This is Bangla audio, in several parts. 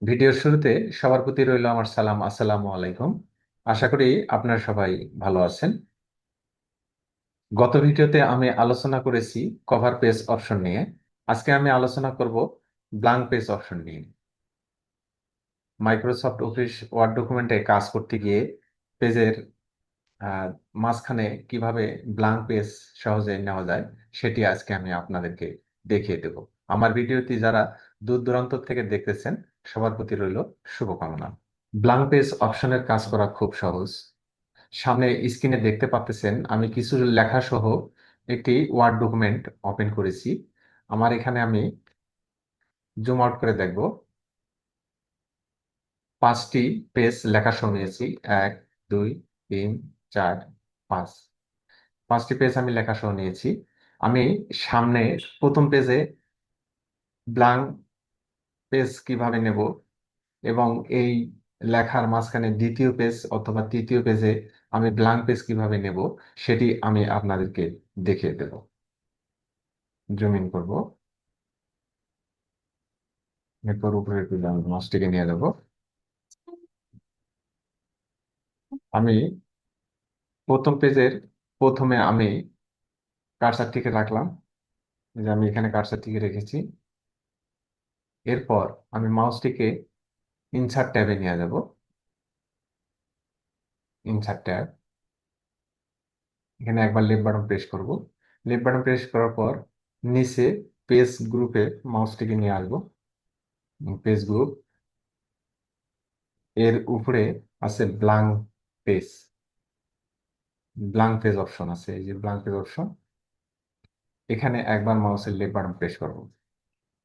ভিডিওর শুরুতে সবার প্রতি রইল আমার সালাম, আসসালামু আলাইকুম। আশা করি আপনারা সবাই ভালো আছেন। গত ভিডিওতে আমি আলোচনা করেছি কভার পেজ অপশন নিয়ে। আজকে আমি আলোচনা করব ব্ল্যাঙ্ক পেজ অপশন নিয়ে। মাইক্রোসফট অফিস ওয়ার্ড ডকুমেন্টে কাজ করতে গিয়ে পেজের আহ, মাঝখানে কিভাবে ব্ল্যাঙ্ক পেজ সহজে নেওয়া যায় সেটি আজকে আমি আপনাদেরকে দেখিয়ে দেব। আমার ভিডিওটি যারা দূর দূরান্ত থেকে দেখতেছেন সবার প্রতি রইল শুভকামনা। ব্ল্যাঙ্ক পেজ অপশনের কাজ করা খুব সহজ। সামনে স্ক্রিনে দেখতে পাচ্ছেন আমি কিছু লেখা সহ একটি ওয়ার্ড ডকুমেন্ট ওপেন করেছি। আমার এখানে আমি জুম আউট করে দেখব, 5টি পেজ লেখা সহ নিয়েছি। 1, 2, 3, 4, 5। 5টি পেজ আমি লেখা সহ নিয়েছি। আমি সামনে প্রথম পেজে ব্ল্যাঙ্ক পেজ কিভাবে নেব এবং এই লেখার মাঝখানে দ্বিতীয় পেজ অথবা তৃতীয় পেজে আমি ব্ল্যাঙ্ক পেজ কিভাবে নেব সেটি আমি আপনাদেরকে দেখিয়ে দেব। জুম ইন করব, এরপর উপরে একটু মাছটিকে নিয়ে যাব। আমি প্রথম পেজের প্রথমে আমি কার্সারটিকে রাখলাম, এই যে আমি এখানে কার্সারটিকে রেখেছি। এরপর আমি মাউসটিকে ইনসার্ট ট্যাবে নিয়ে যাব। ইনসার্ট ট্যাব, এখানে একবার লেফট বাটন প্রেস করব। লেফট বাটন প্রেস করার পর নিচে পেজ গ্রুপে মাউসটিকে নিয়ে আসবো। পেজ গ্রুপ এর উপরে আছে blank page. Blank page option আছে, এই যে ব্ল্যাঙ্ক পেজ অপশন, এখানে একবার মাউসের লেফট বাটন প্রেস করব।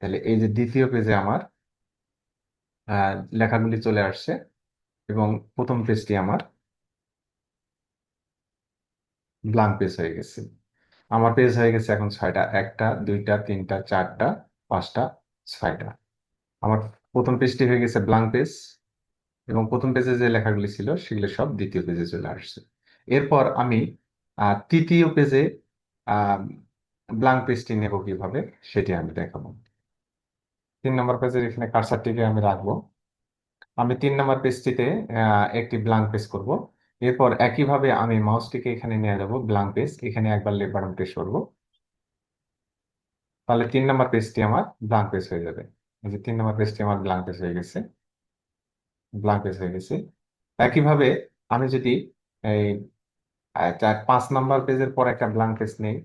তাহলে এই যে দ্বিতীয় পেজে আমার লেখাগুলি চলে আসছে এবং প্রথম পেজটি আমার ব্ল্যাঙ্ক পেজ হয়ে গেছে। আমার পেজ হয়ে গেছে এখন 6টা, 1টা, 2টা, 3টা, 4টা, 5টা, 6টা। আমার প্রথম পেজটি হয়ে গেছে ব্ল্যাঙ্ক পেজ এবং প্রথম পেজে যে লেখাগুলি ছিল সেগুলো সব দ্বিতীয় পেজে চলে আসছে। এরপর আমি তৃতীয় পেজে ব্ল্যাঙ্ক পেজটি নেব কিভাবে সেটি আমি দেখাবো। 3 নম্বর পেজের এখানে কার্সারটিকে আমি রাখবো। আমি 3 নম্বর পেজটিতে একটি ব্ল্যাঙ্ক পেজ করব। এরপর একইভাবে আমি মাউসটিকে এখানে নিয়ে যাব, ব্ল্যাঙ্ক পেজ, এখানে একবার লেফট বাটন প্রেস করব। তাহলে 3 নম্বর পেজটি আমার ব্ল্যাঙ্ক পেজ হয়ে যাবে। এই যে 3 নম্বর পেজটি আমার ব্ল্যাঙ্ক পেজ হয়ে গেছে। ব্ল্যাঙ্ক পেজ হয়ে গেছে। একইভাবে আমি যদি এই 5 নম্বর পেজের পর একটা ব্ল্যাঙ্ক পেজ নেই,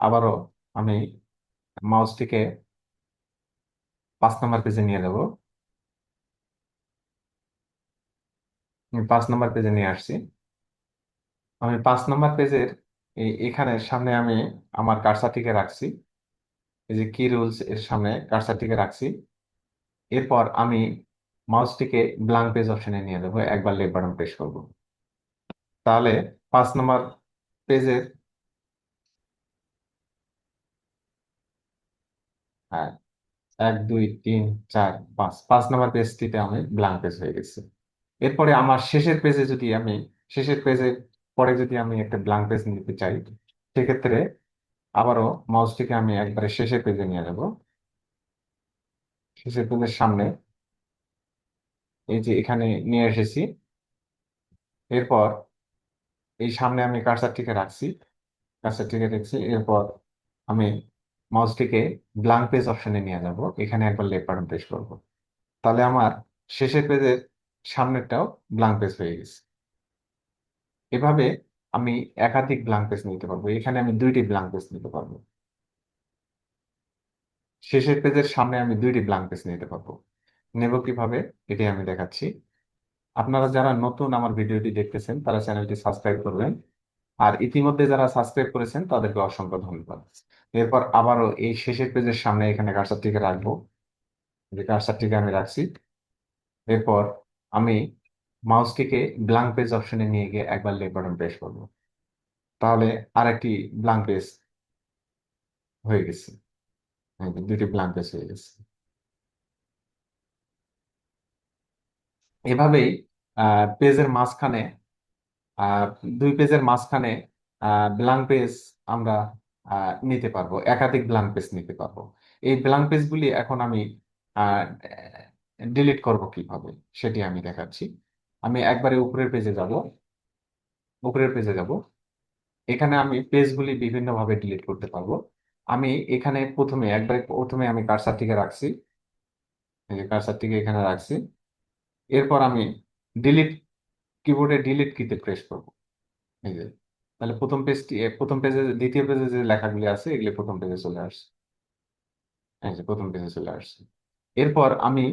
আবারও আমি মাউসটিকে 5 নম্বর পেজে নিয়ে যাব। আমি 5 নম্বর পেজে নিয়ে আসছি। আমি 5 নম্বর পেজের এখানে সামনে আমি আমার কার্সারটিকে রাখছি, এই যে কি রুলস এর সামনে কার্সারটিকে রাখছি। এরপর আমি মাউসটিকে ব্ল্যাঙ্ক পেজ অপশনে নিয়ে যাবো, একবার লেফট বাটন প্রেস করব। তাহলে 5 নম্বর পেজের, হ্যাঁ, 1, 2, 3, 4, 5, 5 নম্বর পেজটিতে আমি ব্ল্যাঙ্ক পেজ হয়ে গেছে। এরপরে আমার শেষের পেজে যদি আমি, শেষের পেজের পরে যদি আমি একটা ব্ল্যাঙ্ক পেজ নিতে চাই, সেক্ষেত্রে আবারও মাউসটিকে আমি একবারে শেষের পেজে নিয়ে যাব। শেষের পেজের সামনে এই যে এখানে নিয়ে এসেছি। এরপর এই সামনে আমি কার্সারটিকে রাখছি, কার্সারটিকে রেখেছি। এরপর আমি মাউসটিকে ব্ল্যাঙ্ক পেজ অপশনে নিয়ে যাব, এখানে একবার লেফট বাটন প্রেস করব। তাহলে আমার শেষের পেজের সামনেরটাও ব্ল্যাঙ্ক পেজ হয়ে গেছে। এভাবে আমি একাধিক ব্ল্যাঙ্ক পেজ নিতে পারবো, এখানে আমি 2টি ব্ল্যাঙ্ক পেজ নিতে পারবো। শেষের পেজের সামনে আমি 2টি ব্ল্যাঙ্ক পেজ নিতে পারবো। নেব কিভাবে এটি আমি দেখাচ্ছি। আপনারা যারা নতুন আমার ভিডিওটি দেখতেছেন তারা চ্যানেলটি সাবস্ক্রাইব করবেন, আর ইতিমধ্যে যারা সাবস্ক্রাইব করেছেন তাদেরকে অসংখ্য ধন্যবাদ। এরপর আবারও এই শেষের পেজের সামনে এখানে কার্সারটিকে রাখবো, যে কার্সারটিকে আমি রাখছি। এরপর আমি মাউসটিকে ব্ল্যাঙ্ক পেজ অপশনে নিয়ে গিয়ে একবার লেফট বাটন প্রেস করবো। তাহলে আরেকটি ব্ল্যাঙ্ক পেজ হয়ে গেছে। এই যে 2টি ব্ল্যাঙ্ক পেজ হয়ে গেছে। এভাবেই পেজের মাঝখানে, আহ, 2 পেজের মাঝখানে ব্ল্যাঙ্ক পেজ আমরা নিতে পারবো, একাধিক ব্ল্যাঙ্ক পেজ নিতে পারবো। এই ব্ল্যাঙ্ক পেজগুলি এখন আমি ডিলিট করব কিভাবে সেটি আমি দেখাচ্ছি। আমি একবারে উপরের পেজে যাব। উপরের পেজে যাব। এখানে আমি পেজগুলি বিভিন্নভাবে ডিলিট করতে পারবো। আমি এখানে প্রথমে আমি কার্সারটিকে রাখছি। এই যে কার্সারটিকে এখানে রাখছি। এরপর আমি ডিলিট কিবোর্ডে ডিলিট কিতে প্রেস করব। এই যে, তাহলে প্রথম পেজে, দ্বিতীয় পেজে যে লেখাগুলি আছে এগুলি প্রথম পেজে চলে আসছে। এই যে প্রথম পেজে চলে আসছে। এরপর আমি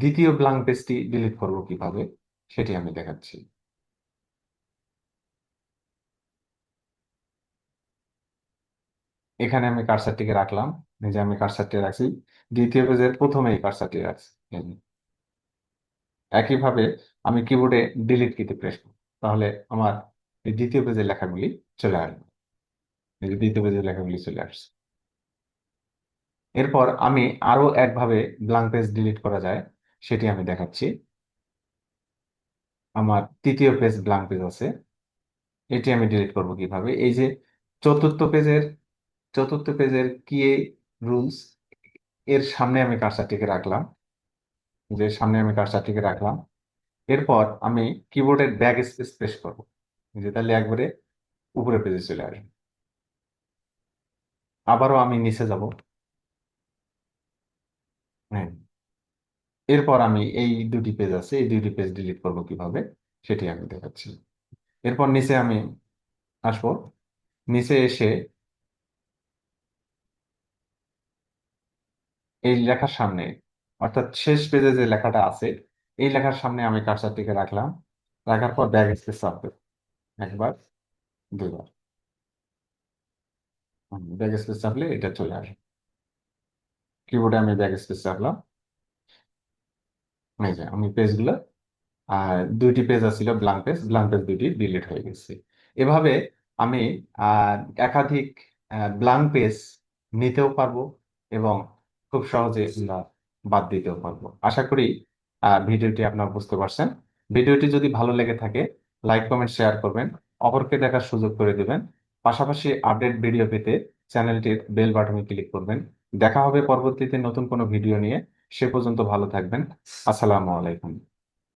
দ্বিতীয় ব্ল্যাঙ্ক পেজটি ডিলিট করব কিভাবে সেটি আমি দেখাচ্ছি। এখানে আমি কার্সারটিকে রাখলাম। এই যে আমি কার্সারটি রাখছি, দ্বিতীয় পেজের প্রথমেই কার্সারটি রাখছি। এই যে, একইভাবে আমি কিবোর্ডে ডিলিট কিতে প্রেস করব, তাহলে আমার এই দ্বিতীয় পেজের লেখাগুলি চলে আসবে। এই যে দ্বিতীয় পেজের লেখাগুলি চলে আসছে। এরপর আমি আরো একভাবে ব্ল্যাঙ্ক পেজ ডিলিট করা যায় সেটি আমি দেখাচ্ছি। আমার তৃতীয় পেজ ব্ল্যাঙ্ক পেজ আছে, এটি আমি ডিলিট করব কিভাবে। এই যে চতুর্থ পেজের চতুর্থ পেজের কি রুলস, এর সামনে আমি কার্সারটিকে রাখলাম। যে সামনে আমি কার্সারটিকে রাখলাম। এরপর আমি কিবোর্ডের ব্যাক স্পেস প্রেস করব, যে তাহলে একবারে উপরে পেজে চলে আসবে। আবারও আমি নিচে যাব। হ্যাঁ, এরপর আমি এই দুটি পেজ আছে, এই দুটি পেজ ডিলিট করব কিভাবে সেটি আমি দেখাচ্ছি। এরপর নিচে আমি আসবো। নিচে এসে এই লেখার সামনে, অর্থাৎ শেষ পেজে যে লেখাটা আছে এই লেখার সামনে আমি কার্সারটিকে রাখলাম। রাখার পর ব্যাক স্পেস চাপ দেব, একবার, দুইবার। ব্যাক স্পেস চাপলে এটা চলে আসে। কিবোর্ডে আমি ব্যাক স্পেস চাপলাম। এই যে আমি পেজগুলো, আর দুইটি পেজ আছিল ব্ল্যাঙ্ক পেজ দুইটি ডিলিট হয়ে গেছে। এভাবে আমি আহ, একাধিক ব্ল্যাঙ্ক পেজ নিতেও পারবো এবং খুব সহজে এগুলা বাদ দিতেও পারবো। আশা করি ভিডিওটি আপনারা বুঝতে পারছেন। ভিডিওটি যদি ভালো লেগে থাকে লাইক কমেন্ট শেয়ার করবেন, অপরকে দেখার সুযোগ করে দিবেন। পাশাপাশি আপডেট ভিডিও পেতে চ্যানেলটির বেল বাটনে ক্লিক করবেন। দেখা হবে পরবর্তীতে নতুন কোনো ভিডিও নিয়ে। সে পর্যন্ত ভালো থাকবেন। আসসালামু আলাইকুম।